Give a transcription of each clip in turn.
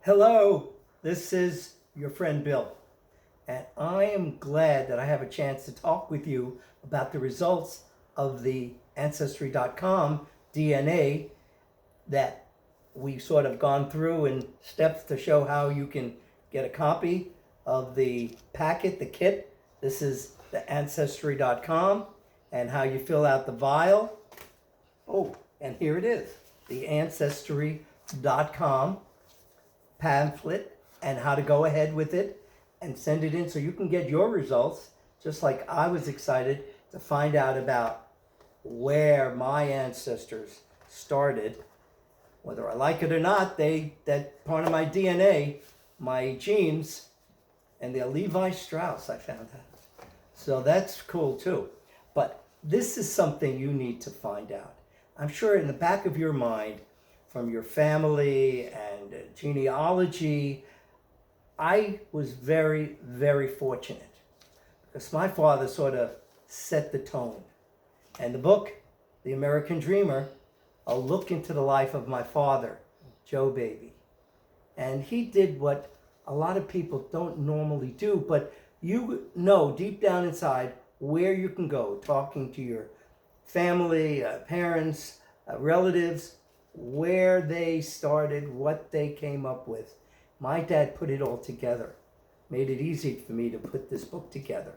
Hello, this is your friend Bill, and I am glad that I have a chance to talk with you about the results of the Ancestry.com DNA that we've sort of gone through in steps to show how you can get a copy of the packet, the kit. This is the Ancestry.com and how you fill out the vial. Oh, and here it is, the Ancestry.com pamphlet and how to go ahead with it and send it in so you can get your results, just like I was excited to find out about where my ancestors started. Whether I like it or not, that part of my DNA, my genes, and they're Levi Strauss, I found out. So that's cool too. But this is something you need to find out. I'm sure in the back of your mind, from your family and genealogy, I was very, very fortunate because my father sort of set the tone. And the book, The American Dreamer, a look into the life of my father, Joe Baby. And he did what a lot of people don't normally do, but you know deep down inside where you can go, talking to your family, parents, relatives, where they started, what they came up with. My dad put it all together, made it easy for me to put this book together.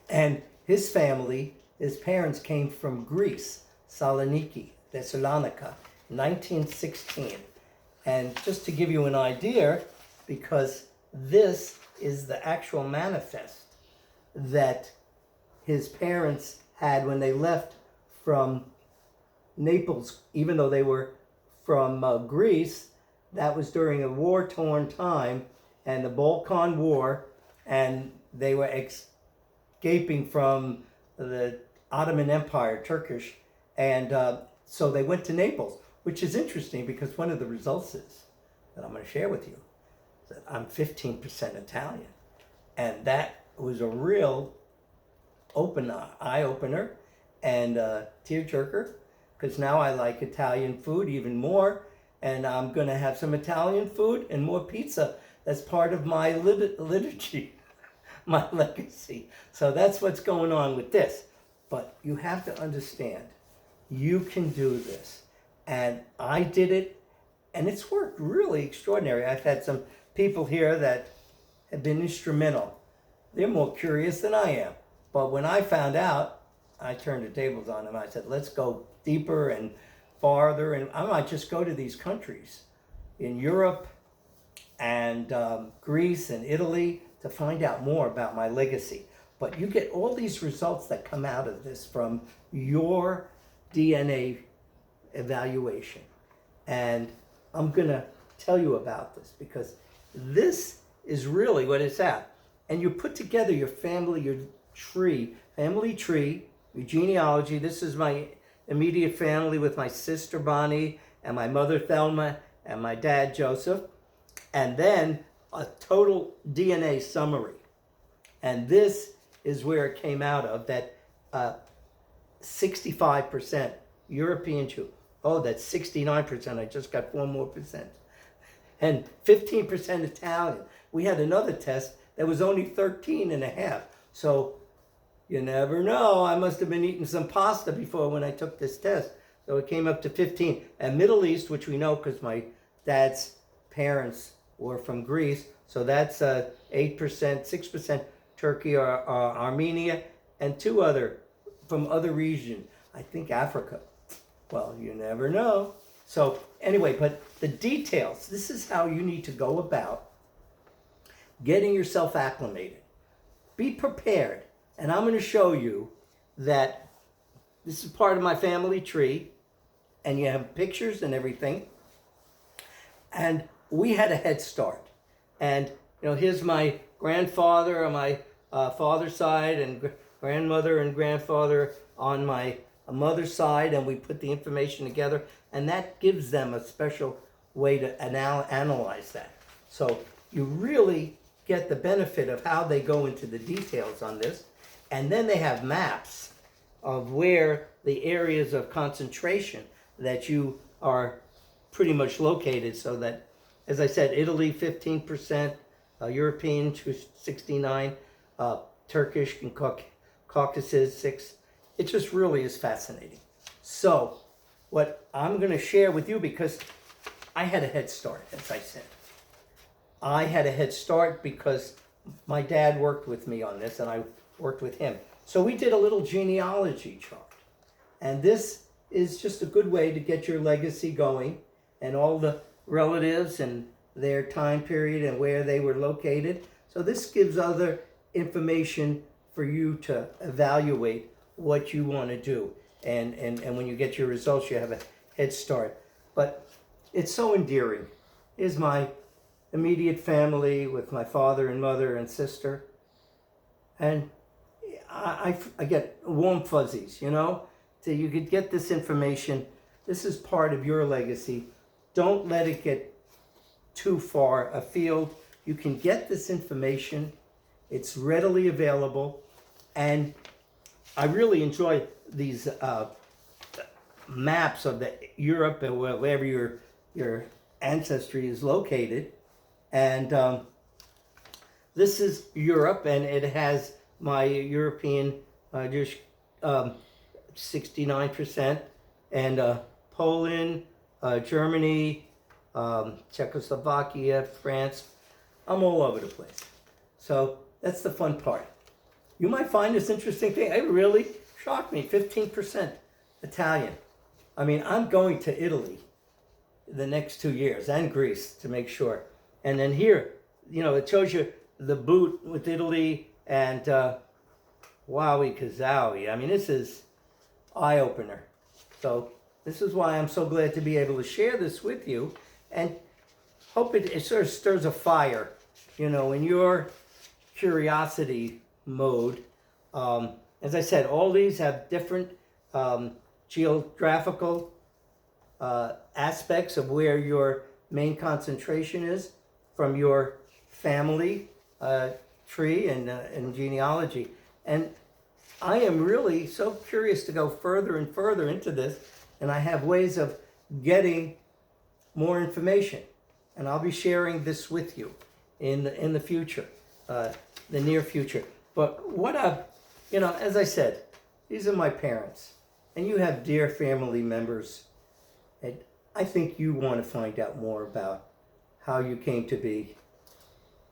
And his family, his parents came from Greece, Thessaloniki, 1916. And just to give you an idea, because this is the actual manifest that his parents had when they left from Naples, even though they were from Greece. That was during a war-torn time and the Balkan War, and they were escaping from the Ottoman Empire, Turkish, and so they went to Naples, which is interesting because one of the results is that I'm going to share with you that I'm 15% Italian, and that was a real eye-opener and tearjerker, because now I like Italian food even more, and I'm going to have some Italian food and more pizza. That's part of my liturgy, my legacy. So that's what's going on with this. But you have to understand, you can do this. And I did it, and it's worked really extraordinary. I've had some people here that have been instrumental. They're more curious than I am. But when I found out, I turned the tables on them. I said, let's go deeper and farther. And I might just go to these countries in Europe and Greece and Italy to find out more about my legacy. But you get all these results that come out of this from your DNA evaluation. And I'm going to tell you about this because this is really what it's at. And you put together your family, your family tree, your genealogy. This is my immediate family with my sister Bonnie and my mother Thelma and my dad Joseph. And then a total DNA summary. And this is where it came out of, that 65% European Jew. Oh, that's 69%. I just got 4 more percent. And 15% Italian. We had another test that was only 13.5. So you never know. I must have been eating some pasta before when I took this test. So it came up to 15. And Middle East, which we know because my dad's parents were from Greece. So that's 8%, 6% Turkey or Armenia, and 2 other from other regions. I think Africa. Well, you never know. So anyway, but the details, this is how you need to go about getting yourself acclimated. Be prepared. And I'm going to show you that this is part of my family tree, and you have pictures and everything. And we had a head start. And, here's my grandfather on my father's side and grandmother and grandfather on my mother's side, and we put the information together, and that gives them a special way to analyze that. So you really get the benefit of how they go into the details on this. And then they have maps of where the areas of concentration that you are pretty much located, so that as I said, Italy 15%, European 69, Turkish and Caucasus 6. It just really is fascinating. So, what I'm going to share with you, because I had a head start, as I said. I had a head start because my dad worked with me on this, and I worked with him. So we did a little genealogy chart. And this is just a good way to get your legacy going, and all the relatives and their time period and where they were located. So this gives other information for you to evaluate what you want to do. And when you get your results, you have a head start. But it's so endearing. Here's my immediate family with my father and mother and sister. And I get warm fuzzies, you know? So you could get this information. This is part of your legacy. Don't let it get too far afield. You can get this information. It's readily available. And I really enjoy these maps of the Europe and wherever your ancestry is located. And this is Europe, and it has my European Jewish 69%, and Poland, Germany, Czechoslovakia, France. I'm all over the place. So that's the fun part. You might find this interesting thing. It really shocked me, 15% Italian. I mean, I'm going to Italy the next 2 years, and Greece, to make sure. And then here, you know, it shows you the boot with Italy, and wowie kazowie. I mean, this is eye-opener. So this is why I'm so glad to be able to share this with you, and hope it sort of stirs a fire, you know, in your curiosity mode. As I said, all these have different geographical aspects of where your main concentration is from your family tree and genealogy. And I am really so curious to go further and further into this, and I have ways of getting more information. And I'll be sharing this with you in the future, the near future. But what you know, as I said, these are my parents, and you have dear family members, and I think you want to find out more about how you came to be.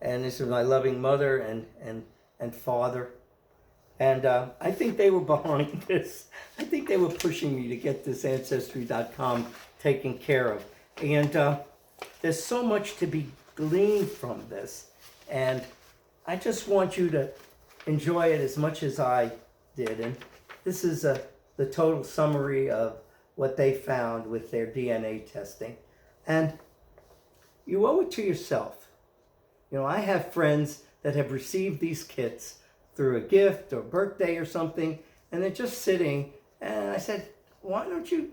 And this is my loving mother and father. And I think they were behind this. I think they were pushing me to get this Ancestry.com taken care of. And there's so much to be gleaned from this. And I just want you to enjoy it as much as I did. And this is the total summary of what they found with their DNA testing. And you owe it to yourself. You know, I have friends that have received these kits through a gift or birthday or something, and they're just sitting, and I said, why don't you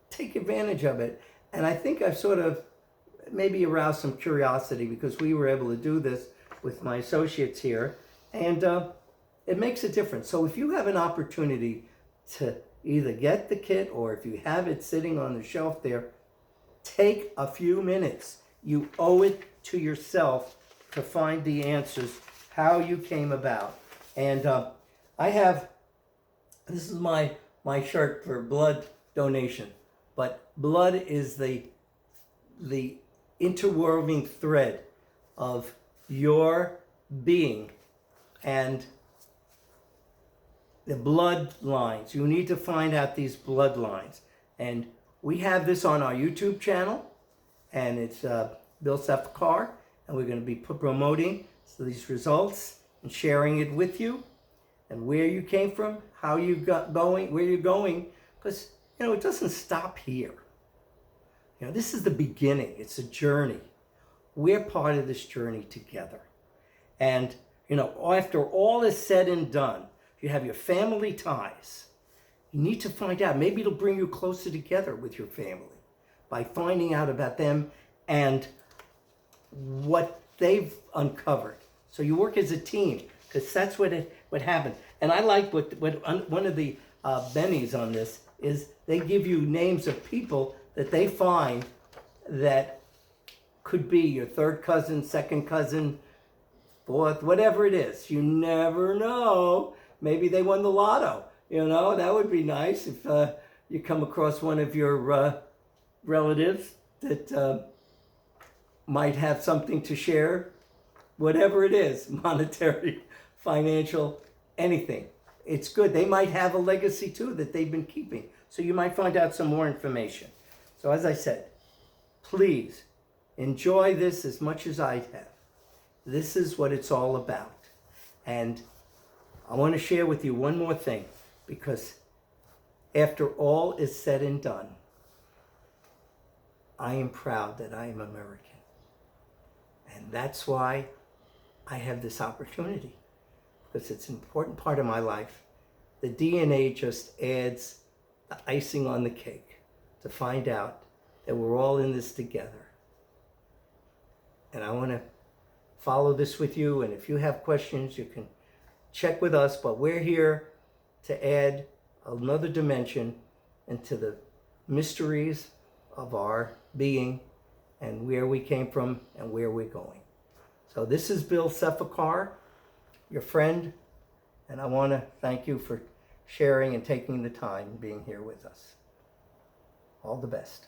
take advantage of it? And I think I've sort of maybe aroused some curiosity, because we were able to do this with my associates here, and it makes a difference. So if you have an opportunity to either get the kit, or if you have it sitting on the shelf there, take a few minutes. You owe it to yourself to find the answers, how you came about. And I have, this is my shirt for blood donation, but blood is the interwoven thread of your being, and the bloodlines. You need to find out these bloodlines. And we have this on our YouTube channel, and it's Bill Sefekar, and we're going to be promoting these results and sharing it with you, and where you came from, how you got going, where you're going, because, you know, it doesn't stop here. You know, this is the beginning. It's a journey. We're part of this journey together. And, you know, after all is said and done, you have your family ties. You need to find out. Maybe it'll bring you closer together with your family by finding out about them and what they've uncovered. So you work as a team, because that's what happened. And I like what one of the bennies on this is, they give you names of people that they find that could be your third cousin, second cousin, fourth, whatever it is. You never know. Maybe they won the lotto. That would be nice if you come across one of your relatives that might have something to share, whatever it is, monetary, financial, anything. It's good. They might have a legacy too that they've been keeping. So you might find out some more information. So as I said, please enjoy this as much as I have. This is what it's all about. And I want to share with you one more thing, because after all is said and done, I am proud that I am American. And that's why I have this opportunity, because it's an important part of my life. The DNA just adds the icing on the cake to find out that we're all in this together. And I want to follow this with you, and if you have questions, you can check with us, but we're here to add another dimension into the mysteries of our being and where we came from and where we're going. So this is Bill Sefekar, your friend, and I want to thank you for sharing and taking the time and being here with us. All the best.